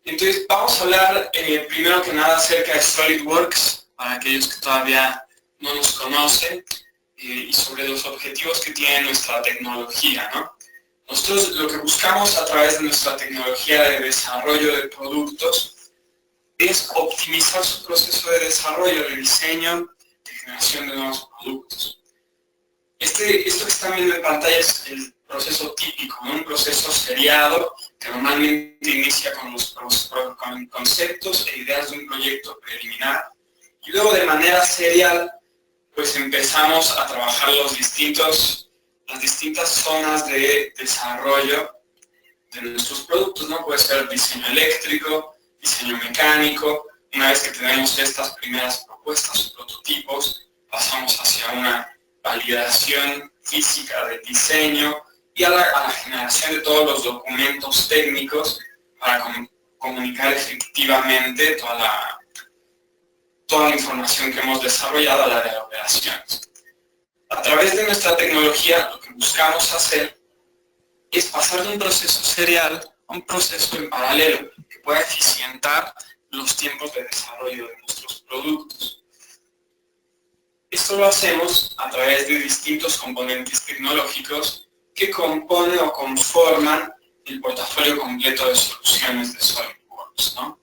Entonces, vamos a hablar primero que nada acerca de SolidWorks, para aquellos que todavía no nos conocen, y sobre los objetivos que tiene nuestra tecnología, ¿no? Nosotros lo que buscamos a través de nuestra tecnología de desarrollo de productos es optimizar su proceso de desarrollo, de diseño, de generación de nuevos productos. Esto que están viendo en pantalla es el proceso típico, ¿no? Un proceso seriado que normalmente inicia con los conceptos e ideas de un proyecto preliminar y luego de manera serial pues empezamos a trabajar las distintas zonas de desarrollo de nuestros productos, ¿no? Puede ser diseño eléctrico, diseño mecánico. Una vez que tenemos estas primeras propuestas o prototipos, pasamos hacia una validación física del diseño y a la generación de todos los documentos técnicos para comunicar efectivamente toda la información que hemos desarrollado al área de operaciones. A través de nuestra tecnología, lo que buscamos hacer es pasar de un proceso serial a un proceso en paralelo que pueda eficientar los tiempos de desarrollo de nuestros productos. Esto lo hacemos a través de distintos componentes tecnológicos que componen o conforman el portafolio completo de soluciones de SolidWorks, ¿no?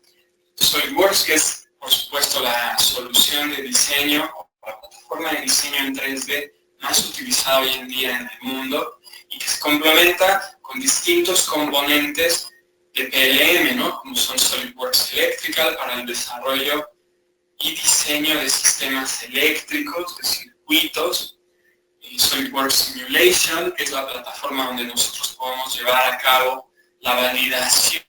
SolidWorks, que es, por supuesto, la solución de diseño o la plataforma de diseño en 3D más utilizada hoy en día en el mundo y que se complementa con distintos componentes de PLM, ¿no? Como son SolidWorks Electrical para el desarrollo y diseño de sistemas eléctricos, de circuitos, y SolidWorks Simulation, que es la plataforma donde nosotros podemos llevar a cabo la validación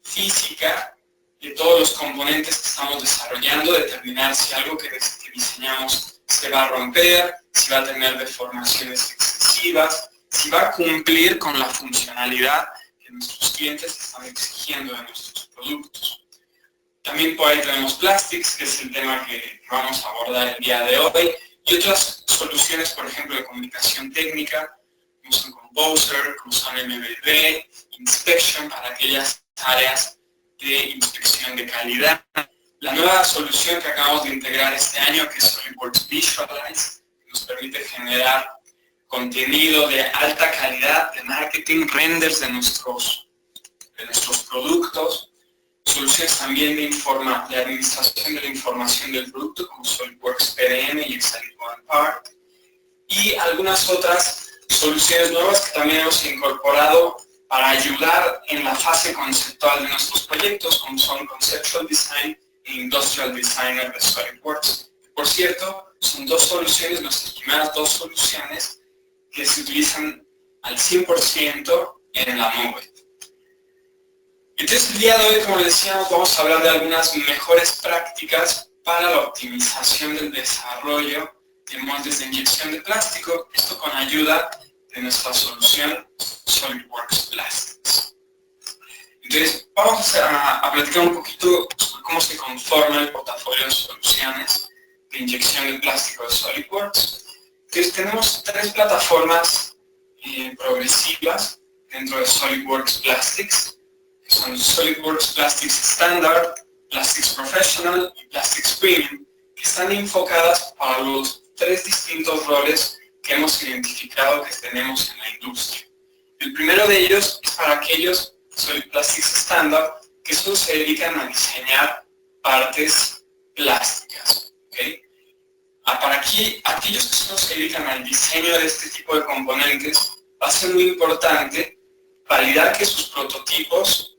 física de todos los componentes que estamos desarrollando, determinar si algo que diseñamos se va a romper, si va a tener deformaciones excesivas, si va a cumplir con la funcionalidad que nuestros clientes están exigiendo de nuestros productos. También por ahí tenemos Plastics, que es el tema que vamos a abordar el día de hoy, y otras soluciones, por ejemplo, de comunicación técnica, como son Composer, como son MBB, Inspection para aquellas áreas de inspección de calidad. La nueva solución que acabamos de integrar este año, que es SolidWorks Visualize, que nos permite generar contenido de alta calidad, de marketing, renders de nuestros productos, soluciones también de administración de la información del producto, como SolidWorks PDM y Excelite One Part, y algunas otras soluciones nuevas que también hemos incorporado para ayudar en la fase conceptual de nuestros proyectos, como son Conceptual Design e Industrial Designer de SolidWorks. Por cierto, son nuestras primeras dos soluciones que se utilizan al 100% en la nube. Entonces, el día de hoy, como les decíamos, vamos a hablar de algunas mejores prácticas para la optimización del desarrollo de moldes de inyección de plástico, esto con ayuda de nuestra solución SolidWorks Plastics. Entonces, vamos a platicar un poquito sobre cómo se conforma el portafolio de soluciones de inyección de plástico de SolidWorks. Entonces, tenemos tres plataformas progresivas dentro de SolidWorks Plastics, que son SolidWorks Plastics Standard, Plastics Professional y Plastics Premium, que están enfocadas para los tres distintos roles que hemos identificado que tenemos en la industria. El primero de ellos es para aquellos Solid Plastics Standard que solo se dedican a diseñar partes plásticas, ¿okay? Para aquellos que solo se dedican al diseño de este tipo de componentes, va a ser muy importante validar que sus prototipos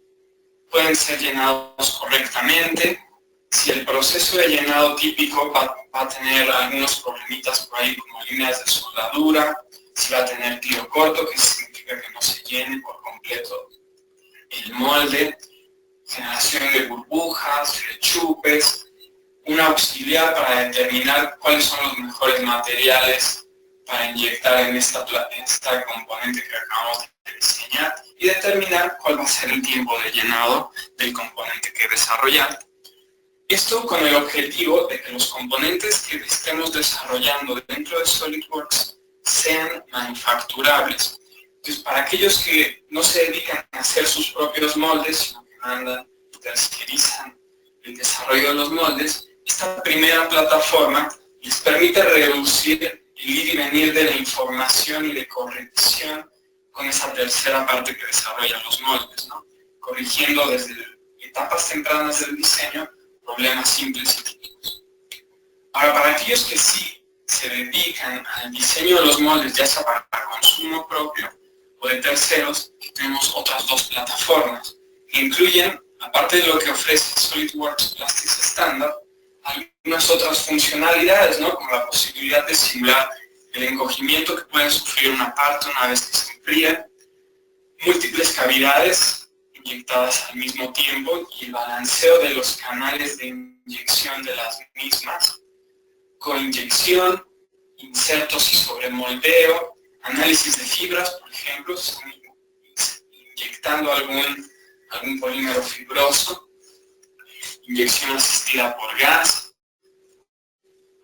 pueden ser llenados correctamente. Si el proceso de llenado típico va a tener algunos problemitas por ahí, como líneas de soldadura, si va a tener tiro corto, que significa que no se llene por completo el molde, generación de burbujas, rechupes, un auxiliar para determinar cuáles son los mejores materiales para inyectar en esta componente que acabamos de diseñar y determinar cuál va a ser el tiempo de llenado del componente que desarrollar. Esto con el objetivo de que los componentes que estemos desarrollando dentro de SolidWorks sean manufacturables. Entonces, para aquellos que no se dedican a hacer sus propios moldes, sino que mandan tercerizan el desarrollo de los moldes, esta primera plataforma les permite reducir el ir y venir de la información y de corrección con esa tercera parte que desarrolla los moldes, ¿no? Corrigiendo desde etapas tempranas del diseño problemas simples y típicos. Ahora, para aquellos que sí se dedican al diseño de los moldes, ya sea para consumo propio o de terceros, tenemos otras dos plataformas que incluyen, aparte de lo que ofrece SolidWorks Plastics Standard, algunas otras funcionalidades, ¿no? Como la posibilidad de simular el encogimiento que puede sufrir una parte una vez que se enfría, múltiples cavidades inyectadas al mismo tiempo y el balanceo de los canales de inyección de las mismas, coinyección, insertos y sobremoldeo, análisis de fibras, por ejemplo, si están inyectando algún polímero fibroso, inyección asistida por gas,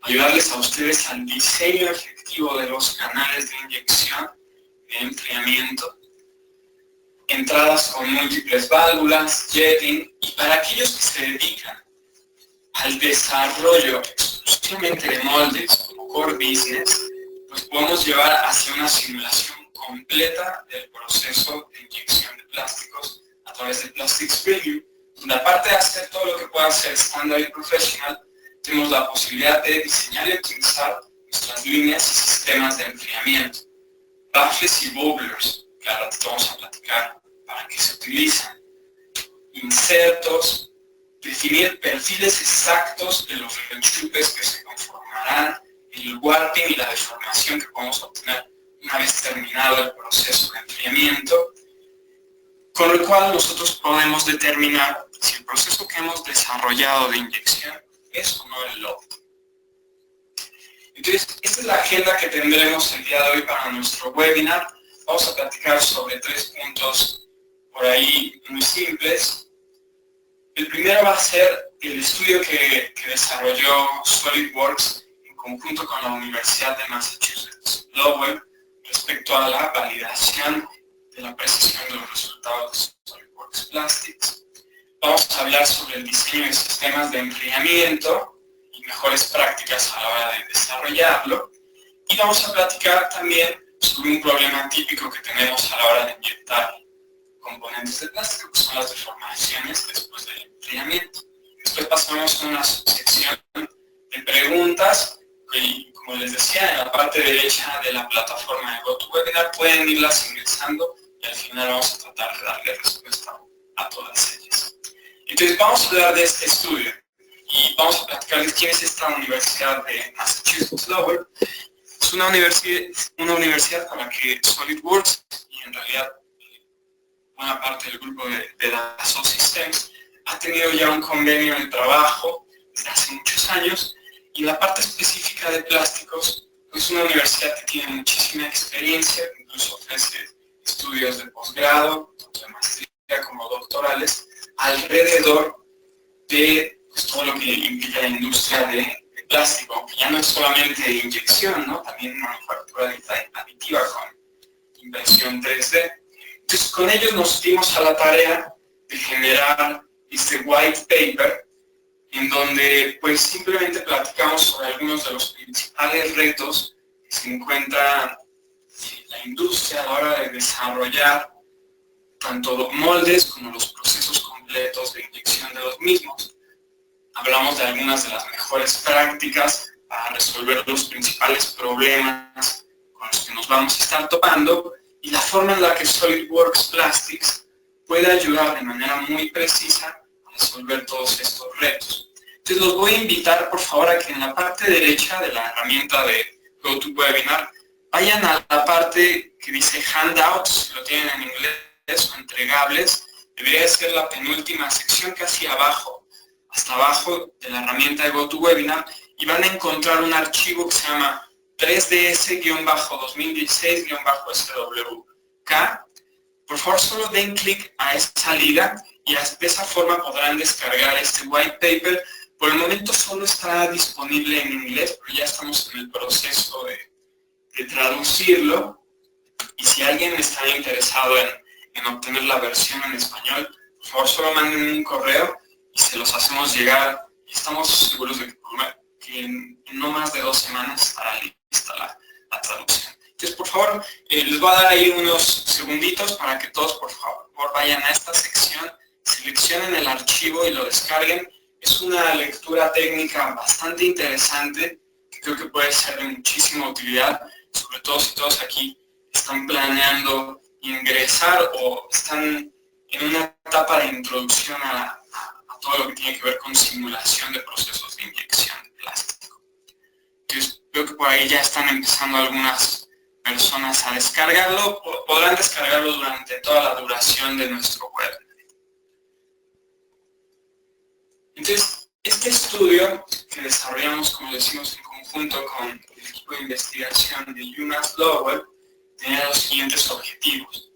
ayudarles a ustedes al diseño efectivo de los canales de inyección, de enfriamiento, entradas con múltiples válvulas, jetting, y para aquellos que se dedican al desarrollo exclusivamente de moldes como core business, pues podemos llevar hacia una simulación completa del proceso de inyección de plásticos a través de Plastics Preview, donde aparte de hacer todo lo que pueda ser estándar y profesional, tenemos la posibilidad de diseñar y optimizar nuestras líneas y sistemas de enfriamiento, baffles y bubblers, que ahora te vamos a platicar para qué se utilizan, insertos, definir perfiles exactos de los rechupes que se conformarán, el warping y la deformación que podemos obtener una vez terminado el proceso de enfriamiento, con el cual nosotros podemos determinar si el proceso que hemos desarrollado de inyección es o no el óptimo. Entonces, esta es la agenda que tendremos el día de hoy para nuestro webinar. Vamos a platicar sobre 3 puntos por ahí muy simples. El primero va a ser el estudio que desarrolló SolidWorks en conjunto con la Universidad de Massachusetts Lowell respecto a la validación de la precisión de los resultados de SolidWorks Plastics. Vamos a hablar sobre el diseño de sistemas de enfriamiento y mejores prácticas a la hora de desarrollarlo. Y vamos a platicar también sobre un problema típico que tenemos a la hora de inyectar componentes de plástico, que son las deformaciones después del enfriamiento. Después pasamos a una sección de preguntas y, como les decía, en la parte derecha de la plataforma de GoToWebinar pueden irlas ingresando y al final vamos a tratar de darle respuesta a todas ellas. Entonces vamos a hablar de este estudio y vamos a platicarles quién es esta Universidad de Massachusetts Lowell. Es una universidad con la que SolidWorks y en realidad buena parte del grupo de Dassault Systems ha tenido ya un convenio de trabajo desde hace muchos años, y en la parte específica de plásticos es una universidad que tiene muchísima experiencia, incluso ofrece estudios de posgrado, tanto de maestría como doctorales, alrededor de todo lo que implica la industria de plástico, que ya no es solamente de inyección, ¿no? También manufactura aditiva con impresión 3D. Entonces, con ellos nos dimos a la tarea de generar este white paper, en donde pues simplemente platicamos sobre algunos de los principales retos que se encuentra la industria a la hora de desarrollar tanto moldes como los procesos completos de inyección de los mismos. Hablamos de algunas de las mejores prácticas para resolver los principales problemas con los que nos vamos a estar topando, y la forma en la que SolidWorks Plastics puede ayudar de manera muy precisa a resolver todos estos retos. Entonces los voy a invitar, por favor, a que en la parte derecha de la herramienta de GoToWebinar vayan a la parte que dice Handouts, si lo tienen en inglés, o entregables. Debería ser la penúltima sección, casi abajo, hasta abajo de la herramienta de GoToWebinar, y van a encontrar un archivo que se llama 3ds-2016-SWK. Por favor, solo den clic a esa liga y de esa forma podrán descargar este white paper. Por el momento solo está disponible en inglés, pero ya estamos en el proceso de traducirlo. Y si alguien está interesado en obtener la versión en español, por favor solo manden un correo y se los hacemos llegar. Y estamos seguros de que en no más de 2 semanas estará lista la traducción. Entonces, por favor, les voy a dar ahí unos segunditos para que todos, por favor, vayan a esta sección, seleccionen el archivo y lo descarguen. Es una lectura técnica bastante interesante, que creo que puede ser de muchísima utilidad, sobre todo si todos aquí están planeando ingresar o están en una etapa de introducción a todo lo que tiene que ver con simulación de procesos de inyección de plástico. Entonces, veo que por ahí ya están empezando algunas personas a descargarlo. Podrán descargarlo durante toda la duración de nuestro webinar. Entonces, este estudio que desarrollamos, como decimos, en conjunto con el equipo de investigación de UMass Lowell, tenía los siguientes objetivos,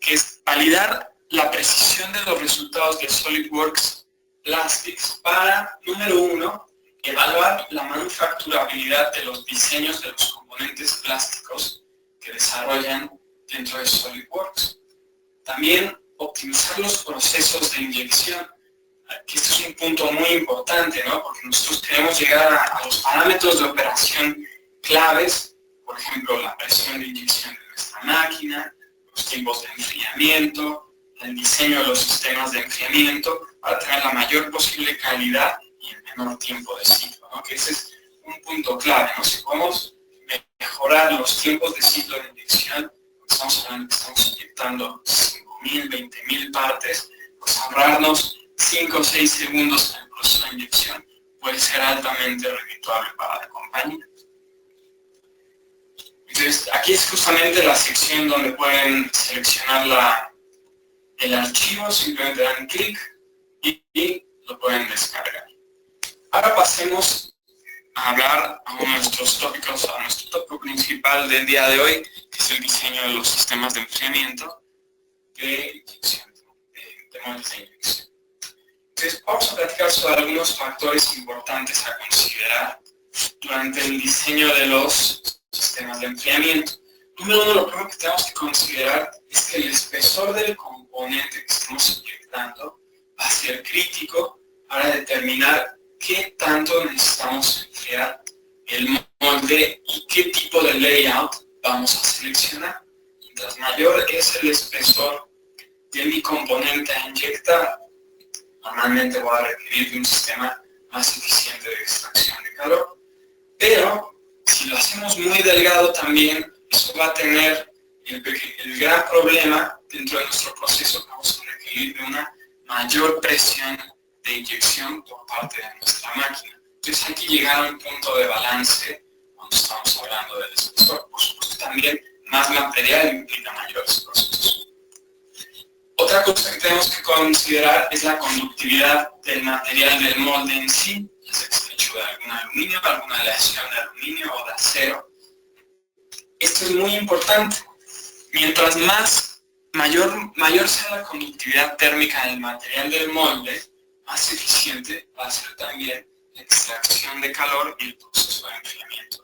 que es validar la precisión de los resultados de SolidWorks Plastics para, número 1, evaluar la manufacturabilidad de los diseños de los componentes plásticos que desarrollan dentro de SolidWorks. También optimizar los procesos de inyección, que este es un punto muy importante, ¿no? Porque nosotros queremos llegar a los parámetros de operación claves, por ejemplo, la presión de inyección de nuestra máquina, los tiempos de enfriamiento, el diseño de los sistemas de enfriamiento, para tener la mayor posible calidad y el menor tiempo de ciclo, ¿no? Que ese es un punto clave, ¿no? Si podemos mejorar los tiempos de ciclo de inyección, estamos hablando que estamos inyectando 5.000, 20.000 partes, pues ahorrarnos 5 o 6 segundos en el proceso de inyección puede ser altamente redituable para la compañía. Entonces, aquí es justamente la sección donde pueden seleccionar el archivo, simplemente dan clic y lo pueden descargar. Ahora pasemos a hablar a uno de nuestros tópicos, a nuestro tópico principal del día de hoy, que es el diseño de los sistemas de enfriamiento de inyección, de moldes de inyección. Entonces, vamos a platicar sobre algunos factores importantes a considerar durante el diseño de los sistemas de enfriamiento. Número 1, lo primero que tenemos que considerar es que el espesor del componente que estamos inyectando va a ser crítico para determinar qué tanto necesitamos enfriar el molde y qué tipo de layout vamos a seleccionar. Mientras mayor es el espesor de mi componente a inyectar, normalmente voy a requerir de un sistema más eficiente de extracción de calor. Pero si lo hacemos muy delgado también, eso va a tener el gran problema dentro de nuestro proceso que vamos a requerir de una mayor presión de inyección por parte de nuestra máquina. Entonces hay que llegar a un punto de balance cuando estamos hablando del espesor. Por supuesto también más material implica mayores procesos. Otra cosa que tenemos que considerar es la conductividad del material del molde en sí, ya sea que esté hecho de algún aluminio, alguna aleación de aluminio o de acero. Esto es muy importante. Mientras mayor sea la conductividad térmica del material del molde, más eficiente va a ser también la extracción de calor y el proceso de enfriamiento.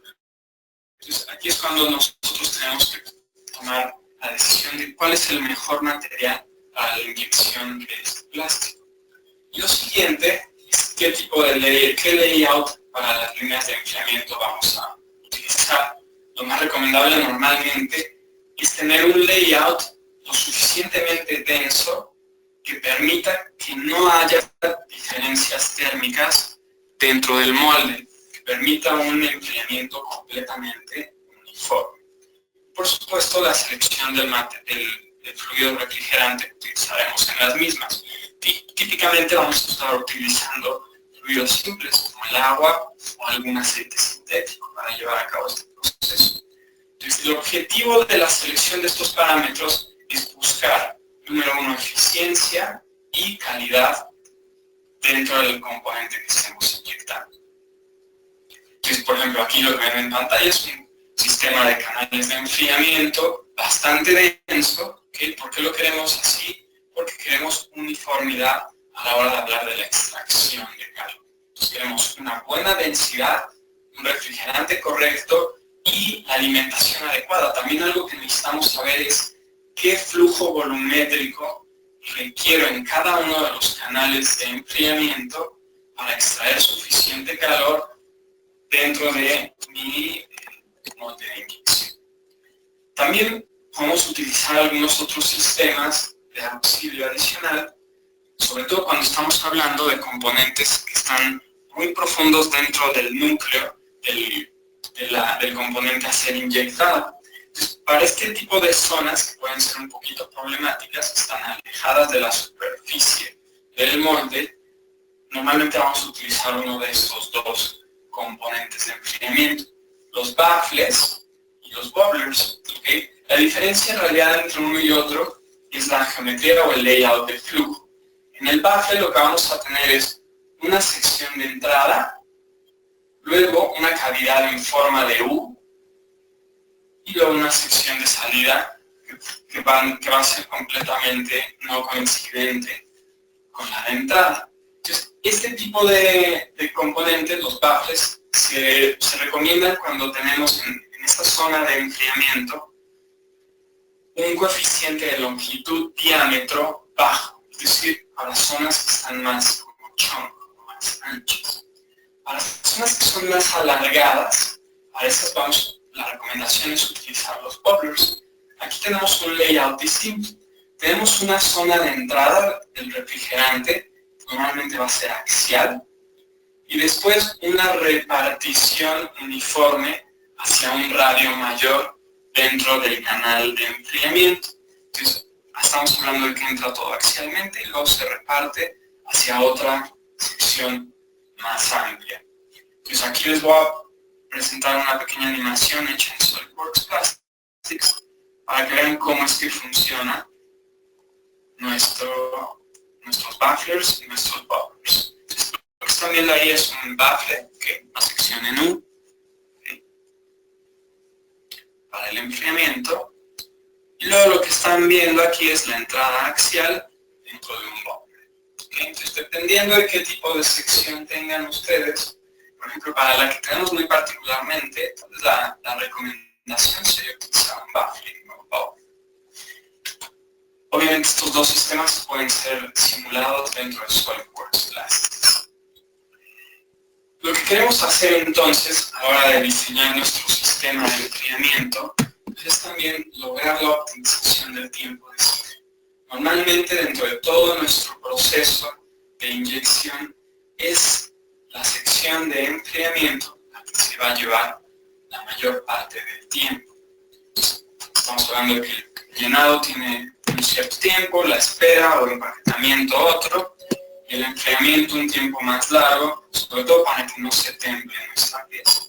Entonces, aquí es cuando nosotros tenemos que tomar la decisión de cuál es el mejor material para la inyección de este plástico. Y lo siguiente es qué tipo de layout para las líneas de enfriamiento vamos a utilizar. Lo más recomendable normalmente es tener un layout lo suficientemente denso que permita que no haya diferencias térmicas dentro del molde, que permita un enfriamiento completamente uniforme. Por supuesto, la selección del fluido refrigerante que utilizaremos en las mismas. Típicamente vamos a estar utilizando fluidos simples como el agua o algún aceite sintético para llevar a cabo este proceso. Entonces, el objetivo de la selección de estos parámetros es buscar, número 1, eficiencia y calidad dentro del componente que estemos inyectando. Entonces, por ejemplo, aquí lo que ven en pantalla es un sistema de canales de enfriamiento bastante denso. ¿Okay? ¿Por qué lo queremos así? Porque queremos uniformidad a la hora de hablar de la extracción de calor. Entonces, queremos una buena densidad, un refrigerante correcto y la alimentación adecuada. También algo que necesitamos saber es qué flujo volumétrico requiero en cada uno de los canales de enfriamiento para extraer suficiente calor dentro de mi molde de inyección. También podemos utilizar algunos otros sistemas de auxilio adicional, sobre todo cuando estamos hablando de componentes que están muy profundos dentro del núcleo del componente a ser inyectado. Entonces, para este tipo de zonas, que pueden ser un poquito problemáticas, están alejadas de la superficie del molde, normalmente vamos a utilizar uno de estos dos componentes de enfriamiento, los baffles y los bubblers. ¿Okay? La diferencia en realidad entre uno y otro es la geometría o el layout del flujo. En el baffle lo que vamos a tener es una sección de entrada, luego una cavidad en forma de U, y luego una sección de salida que va a ser completamente no coincidente con la de entrada. Entonces, este tipo de componentes, los baffles, se recomiendan cuando tenemos en esta zona de enfriamiento un coeficiente de longitud-diámetro bajo, es decir, para zonas que están más como chunk, más anchas. Para zonas que son más alargadas, para esas la recomendación es utilizar los bubblers. Aquí tenemos un layout distinto. Tenemos una zona de entrada del refrigerante, normalmente va a ser axial, y después una repartición uniforme hacia un radio mayor dentro del canal de enfriamiento. Entonces, estamos hablando de que entra todo axialmente y luego se reparte hacia otra sección más amplia. Entonces, aquí les voy a presentar una pequeña animación hecha en SolidWorks Plastics para que vean cómo es que funciona nuestros bafflers y nuestros bubblers. Entonces, lo que están viendo ahí es un baffle, una sección en U, ¿okay?, para el enfriamiento, y luego lo que están viendo aquí es la entrada axial dentro de un bubbler. ¿Okay? Entonces, dependiendo de qué tipo de sección tengan ustedes, por ejemplo, para la que tenemos muy particularmente, entonces la recomendación sería utilizar un baffling o bubble. Obviamente estos dos sistemas pueden ser simulados dentro de SolidWorks Plastics. Lo que queremos hacer entonces, a la hora de diseñar nuestro sistema de enfriamiento, es también lograr la optimización del tiempo de ciclo. Normalmente dentro de todo nuestro proceso de inyección es la sección de enfriamiento la que se va a llevar la mayor parte del tiempo. Estamos hablando de que el llenado tiene un cierto tiempo, la espera o empaquetamiento otro, y el enfriamiento un tiempo más largo, sobre todo para que no se temble nuestra pieza.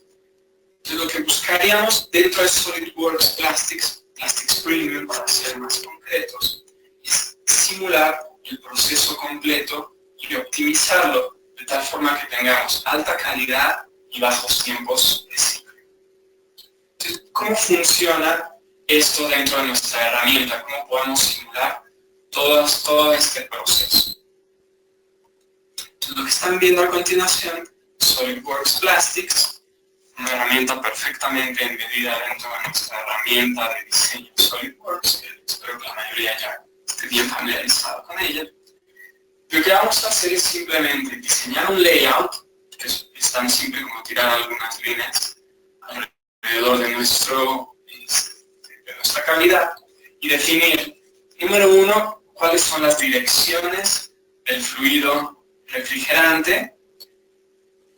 Entonces lo que buscaríamos dentro de SolidWorks Plastics Premium, para ser más concretos, es simular el proceso completo y optimizarlo de tal forma que tengamos alta calidad y bajos tiempos de ciclo. Entonces, ¿cómo funciona esto dentro de nuestra herramienta? ¿Cómo podemos simular todo este proceso? Entonces, lo que están viendo a continuación, SolidWorks Plastics, una herramienta perfectamente embebida dentro de nuestra herramienta de diseño SolidWorks, que espero que la mayoría ya esté bien familiarizado con ella. Lo que vamos a hacer es simplemente diseñar un layout, que es tan simple como tirar algunas líneas alrededor de nuestra cavidad, y definir, número uno, cuáles son las direcciones del fluido refrigerante,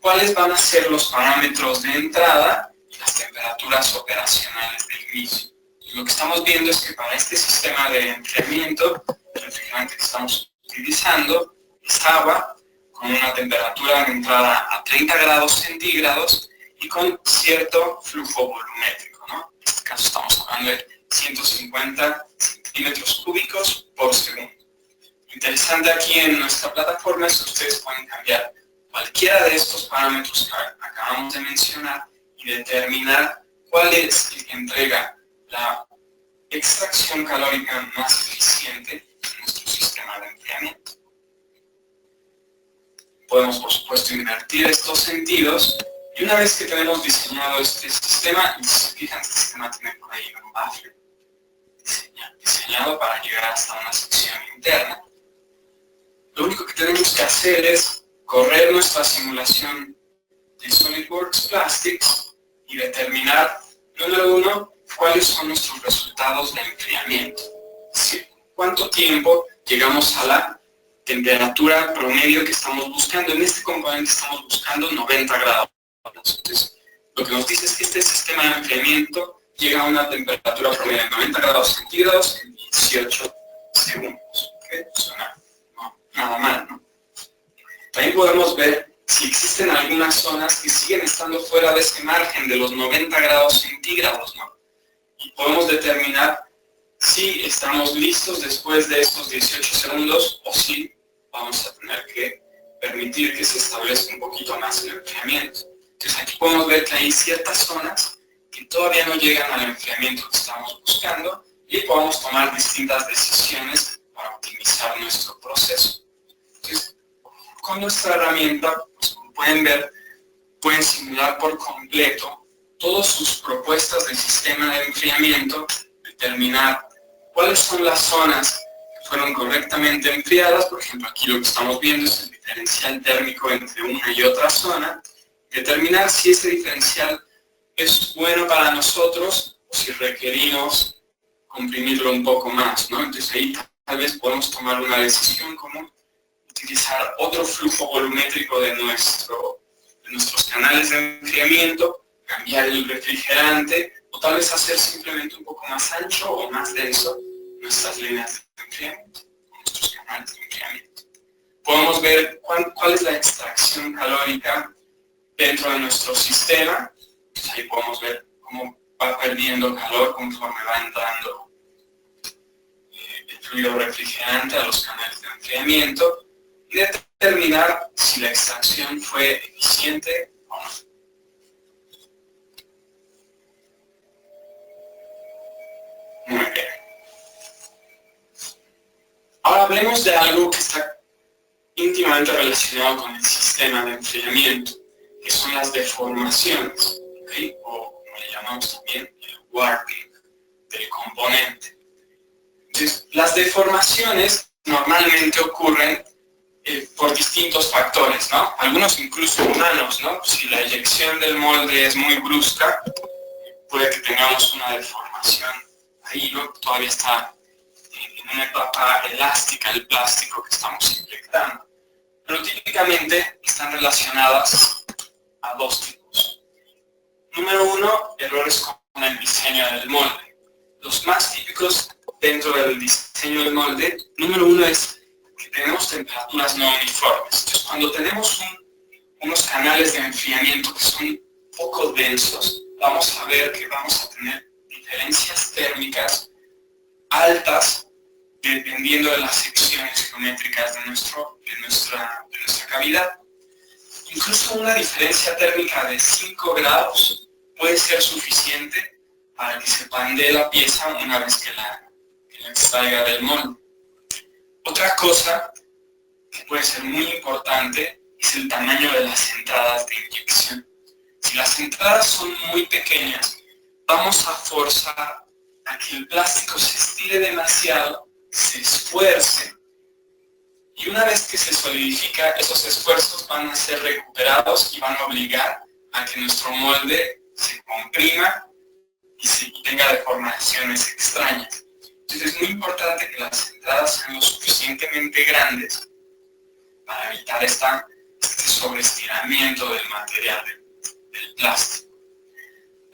cuáles van a ser los parámetros de entrada y las temperaturas operacionales del mismo. Y lo que estamos viendo es que para este sistema de enfriamiento, el refrigerante que estamos utilizando es agua con una temperatura de entrada a 30 grados centígrados y con cierto flujo volumétrico, ¿no? En este caso estamos hablando de 150 centímetros cúbicos por segundo. Interesante aquí en nuestra plataforma es que ustedes pueden cambiar cualquiera de estos parámetros que acabamos de mencionar y determinar cuál es el que entrega la extracción calórica más eficiente en nuestro sistema de enfriamiento. Podemos, por supuesto, invertir estos sentidos, y una vez que tenemos diseñado este sistema, y si se fijan, este sistema tiene por ahí un baffle diseñado para llegar hasta una sección interna. Lo único que tenemos que hacer es correr nuestra simulación de SolidWorks Plastics y determinar, número uno, cuáles son nuestros resultados de enfriamiento. Es decir, cuánto tiempo llegamos a la temperatura promedio que estamos buscando. En este componente estamos buscando 90 grados. Entonces, lo que nos dice es que este sistema de enfriamiento llega a una temperatura promedio de 90 grados centígrados en 18 segundos. ¿Okay? Suena nada mal, ¿no? También podemos ver si existen algunas zonas que siguen estando fuera de ese margen de los 90 grados centígrados, ¿no? Y podemos determinar si estamos listos después de estos 18 segundos o si vamos a tener que permitir que se establezca un poquito más el enfriamiento. Entonces aquí podemos ver que hay ciertas zonas que todavía no llegan al enfriamiento que estamos buscando y podemos tomar distintas decisiones para optimizar nuestro proceso. Entonces, con nuestra herramienta, pues, como pueden ver, pueden simular por completo todas sus propuestas de sistema de enfriamiento, determinar cuáles son las zonas que fueron correctamente enfriadas. Por ejemplo, aquí lo que estamos viendo es el diferencial térmico entre una y otra zona, determinar si ese diferencial es bueno para nosotros o si requerimos comprimirlo un poco más, ¿no? Entonces ahí tal vez podemos tomar una decisión como utilizar otro flujo volumétrico de nuestros canales de enfriamiento, cambiar el refrigerante o tal vez hacer simplemente un poco más ancho o más denso nuestras líneas de enfriamiento, nuestros canales de enfriamiento. Podemos ver cuál es la extracción calórica dentro de nuestro sistema. Pues ahí podemos ver cómo va perdiendo calor conforme va entrando el fluido refrigerante a los canales de enfriamiento y determinar si la extracción fue eficiente o no. Muy bien. Ahora hablemos de algo que está íntimamente relacionado con el sistema de enfriamiento, que son las deformaciones, ¿okay? O como le llamamos también el warping del componente. Entonces, las deformaciones normalmente ocurren por distintos factores, ¿no? Algunos incluso humanos, ¿no? Si la eyección del molde es muy brusca, puede que tengamos una deformación ahí, ¿no? Todavía está en una etapa elástica el plástico que estamos inyectando. Pero típicamente están relacionadas a dos tipos. Número uno, errores con el diseño del molde. Los más típicos dentro del diseño del molde, número uno es que tenemos temperaturas no uniformes. Entonces, cuando tenemos unos canales de enfriamiento que son poco densos, vamos a ver que vamos a tener diferencias térmicas altas dependiendo de las secciones geométricas de nuestra cavidad. Incluso una diferencia térmica de 5 grados puede ser suficiente para que se pandee la pieza una vez que la extraiga del molde. Otra cosa que puede ser muy importante es el tamaño de las entradas de inyección. Si las entradas son muy pequeñas, vamos a forzar a que el plástico se estire demasiado, se esfuerce, y una vez que se solidifica, esos esfuerzos van a ser recuperados y van a obligar a que nuestro molde se comprima y tenga deformaciones extrañas. Entonces es muy importante que las entradas sean lo suficientemente grandes para evitar este sobreestiramiento del material del plástico.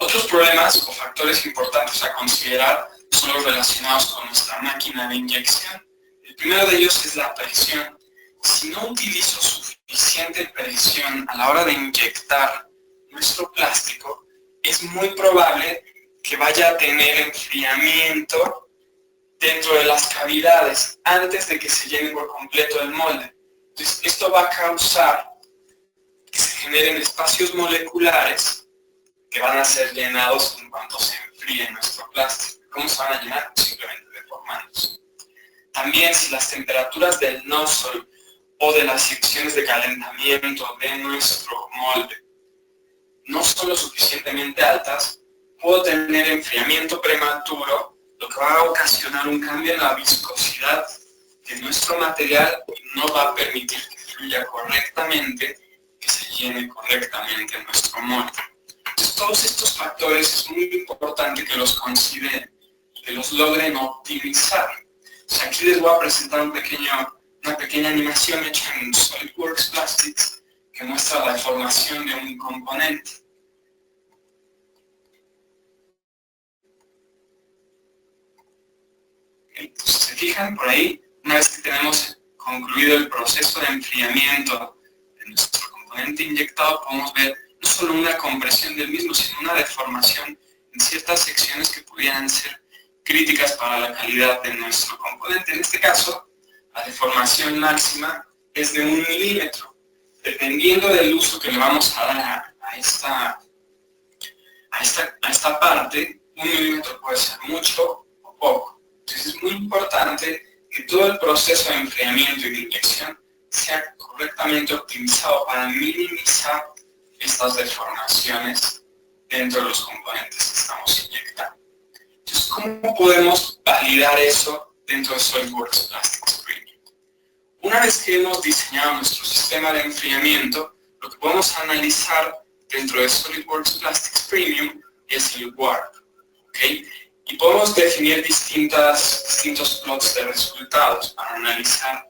Otros problemas o factores importantes a considerar son los relacionados con nuestra máquina de inyección. El primero de ellos es la presión. Si no utilizo suficiente presión a la hora de inyectar nuestro plástico, es muy probable que vaya a tener enfriamiento dentro de las cavidades antes de que se llene por completo el molde. Entonces, esto va a causar que se generen espacios moleculares que van a ser llenados en cuanto se enfríe nuestro plástico. ¿Cómo se van a llenar? Simplemente deformándose. También si las temperaturas del nozzle o de las secciones de calentamiento de nuestro molde no son lo suficientemente altas, puedo tener enfriamiento prematuro, lo que va a ocasionar un cambio en la viscosidad de nuestro material no va a permitir que fluya correctamente, que se llene correctamente nuestro molde. Entonces, todos estos factores es muy importante que los consideren, que los logren optimizar. O sea, aquí les voy a presentar una pequeña animación hecha en SolidWorks Plastics que muestra la deformación de un componente. Entonces, si se fijan por ahí, una vez que tenemos concluido el proceso de enfriamiento de nuestro componente inyectado, podemos ver no solo una compresión del mismo, sino una deformación en ciertas secciones que pudieran ser críticas para la calidad de nuestro componente. En este caso, la deformación máxima es de 1 milímetro. Dependiendo del uso que le vamos a dar a esta parte, 1 milímetro puede ser mucho o poco. Entonces es muy importante que todo el proceso de enfriamiento y de inyección sea correctamente optimizado para minimizar estas deformaciones dentro de los componentes que estamos inyectando. Entonces, ¿cómo podemos validar eso dentro de SolidWorks Plastics Premium? Una vez que hemos diseñado nuestro sistema de enfriamiento, lo que podemos analizar dentro de SolidWorks Plastics Premium es el warp, ¿okay? Y podemos definir distintos plots de resultados para analizar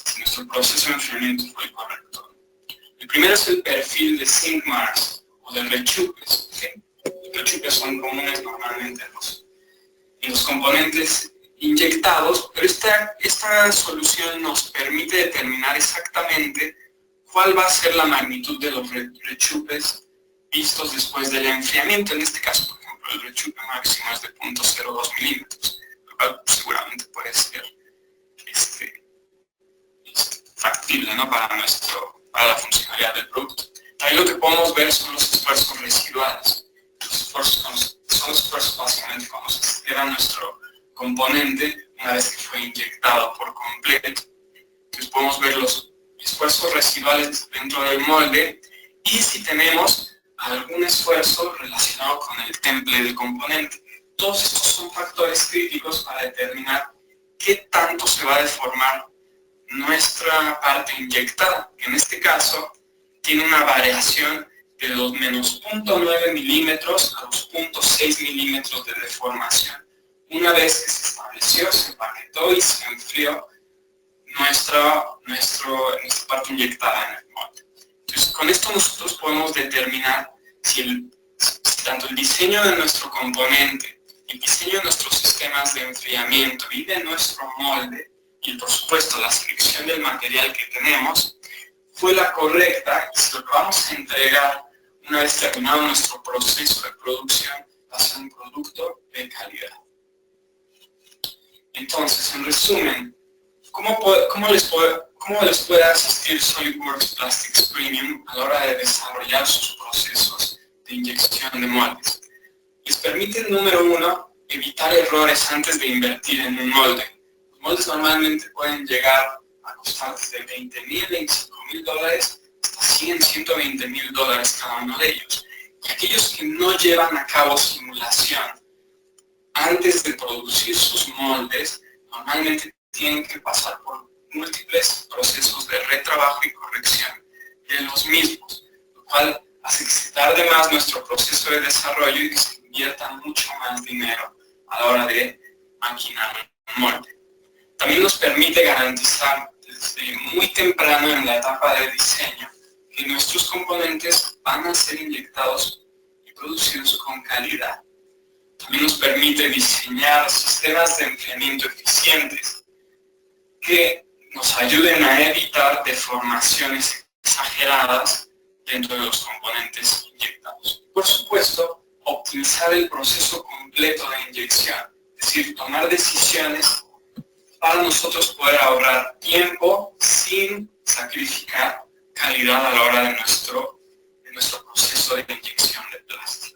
si nuestro proceso de enfriamiento fue correcto. El primero es el perfil de sink marks o de rechupes, ¿okay? Los rechupes son comunes normalmente en los componentes inyectados, pero esta solución nos permite determinar exactamente cuál va a ser la magnitud de los rechupes vistos después del enfriamiento. En este caso, por ejemplo, el rechupe máximo es de 0.02 milímetros, lo cual seguramente puede ser factible, ¿no? para la funcionalidad del producto. Ahí lo que podemos ver son los esfuerzos residuales. Los esfuerzos son los esfuerzos básicamente cuando se queda nuestro componente una vez que fue inyectado por completo. Entonces podemos ver los esfuerzos residuales dentro del molde y si tenemos algún esfuerzo relacionado con el temple del componente. Todos estos son factores críticos para determinar qué tanto se va a deformar nuestra parte inyectada, que en este caso tiene una variación de los menos 0.9 milímetros a los 0.6 milímetros de deformación. Una vez que se estableció, se empaquetó y se enfrió nuestra parte inyectada en el molde. Entonces, con esto nosotros podemos determinar si tanto el diseño de nuestro componente, el diseño de nuestros sistemas de enfriamiento y de nuestro molde, y por supuesto la selección del material que tenemos, fue la correcta, y si lo que vamos a entregar una vez terminado nuestro proceso de producción va a ser un producto de calidad. Entonces, en resumen, ¿cómo les puede asistir SolidWorks Plastics Premium a la hora de desarrollar sus procesos de inyección de moldes? Les permite, número uno, evitar errores antes de invertir en un molde. Los moldes normalmente pueden llegar a costar desde $20,000, $25,000 hasta $100,000, $120,000 cada uno de ellos. Y aquellos que no llevan a cabo simulación antes de producir sus moldes, normalmente tienen que pasar por múltiples procesos de retrabajo y corrección de los mismos, lo cual hace que se tarde más nuestro proceso de desarrollo y que se invierta mucho más dinero a la hora de maquinar un molde. También nos permite garantizar desde muy temprano en la etapa de diseño que nuestros componentes van a ser inyectados y producidos con calidad. También nos permite diseñar sistemas de enfriamiento eficientes que nos ayuden a evitar deformaciones exageradas dentro de los componentes inyectados. Por supuesto, optimizar el proceso completo de inyección, es decir, tomar decisiones para nosotros poder ahorrar tiempo sin sacrificar calidad a la hora de nuestro proceso de inyección de plástico.